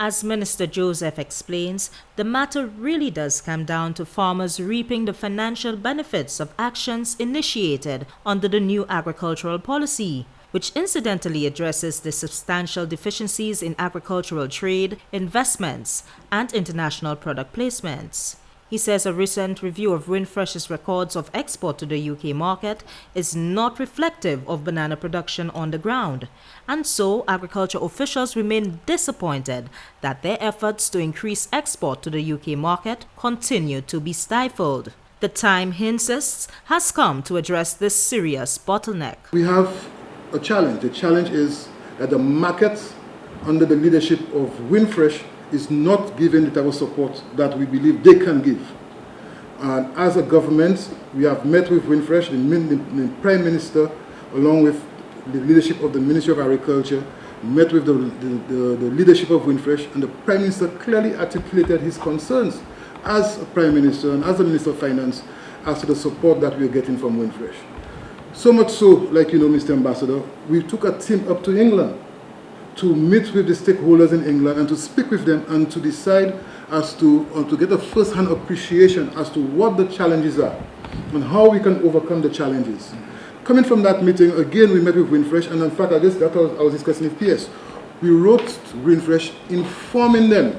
As Minister Joseph explains, the matter really does come down to farmers reaping the financial benefits of actions initiated under the new agricultural policy, which incidentally addresses the substantial deficiencies in agricultural trade, investments, and international product placements. He says a recent review of Winfresh's records of export to the UK market is not reflective of banana production on the ground, and so agriculture officials remain disappointed that their efforts to increase export to the UK market continue to be stifled. The time, he insists, has come to address this serious bottleneck. We have a challenge. The challenge is that the market under the leadership of Winfresh is not giving the type of support that we believe they can give. And as a government, we have met with Winfresh, the Prime Minister, along with the leadership of the Ministry of Agriculture, met with the leadership of Winfresh, and the Prime Minister clearly articulated his concerns as a Prime Minister and as the Minister of Finance as to the support that we are getting from Winfresh. So much so, like you know, Mr. Ambassador, we took a team up to England to meet with the stakeholders in England and to speak with them and to decide as to get a first-hand appreciation as to what the challenges are and how we can overcome the challenges. Coming from that meeting, again, we met with Winfresh, and in fact, I was discussing with PS. We wrote to Winfresh informing them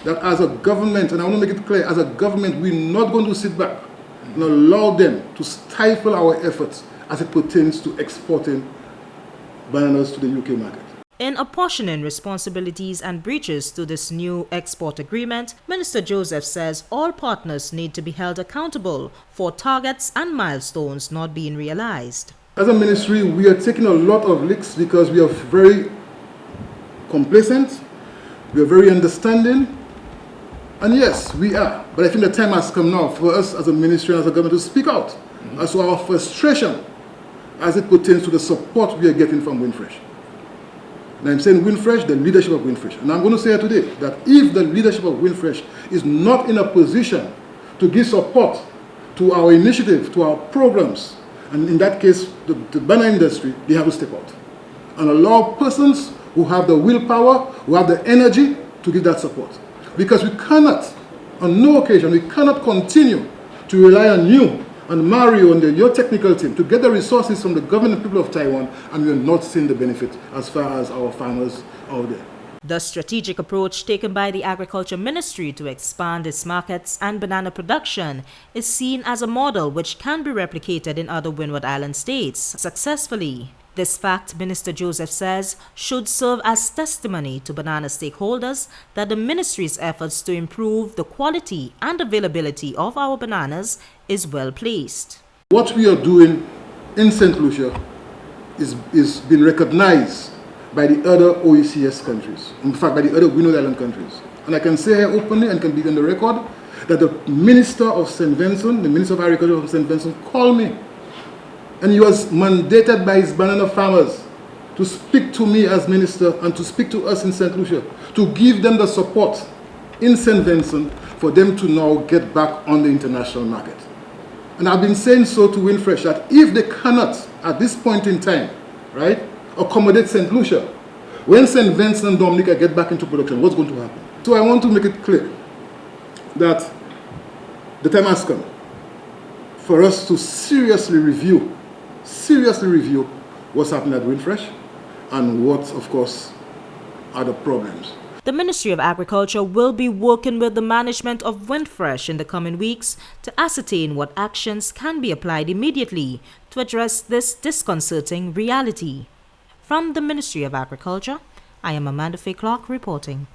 that as a government, and I want to make it clear, as a government, we're not going to sit back and allow them to stifle our efforts as it pertains to exporting bananas to the UK market. In apportioning responsibilities and breaches to this new export agreement, Minister Joseph says all partners need to be held accountable for targets and milestones not being realized. As a ministry, we are taking a lot of licks because we are very complacent, we are very understanding, and yes, we are. But I think the time has come now for us as a ministry and as a government to speak out as to our frustration as it pertains to the support we are getting from Winfresh. And I'm saying Winfresh, the leadership of Winfresh. And I'm going to say today that if the leadership of Winfresh is not in a position to give support to our initiative, to our programs, and in that case, the banana industry, they have to step out and allow persons who have the willpower, who have the energy to give that support. Because we cannot, on no occasion, we cannot continue to rely on you and Mario and your technical team to get the resources from the government and people of Taiwan, and we are not seeing the benefit as far as our farmers out there. The strategic approach taken by the Agriculture Ministry to expand its markets and banana production is seen as a model which can be replicated in other Windward Island states successfully. This fact, Minister Joseph says, should serve as testimony to banana stakeholders that the ministry's efforts to improve the quality and availability of our bananas is well placed. What we are doing in Saint Lucia is being recognized by the other OECS countries, in fact by the other Windward Island countries. And I can say here openly and can be on the record that the Minister of St. Vincent, the Minister of Agriculture of St. Vincent, called me. And he was mandated by his banana farmers to speak to me as minister and to speak to us in St. Lucia, to give them the support in St. Vincent for them to now get back on the international market. And I've been saying so to Winfresh that if they cannot, at this point in time, right, accommodate St. Lucia, when St. Vincent and Dominica get back into production, what's going to happen? So I want to make it clear that the time has come for us to seriously review what's happening at Winfresh and what, of course, are the problems. The Ministry of Agriculture will be working with the management of Winfresh in the coming weeks to ascertain what actions can be applied immediately to address this disconcerting reality. From the Ministry of Agriculture, I am AMANDA-FAYE Clarke reporting.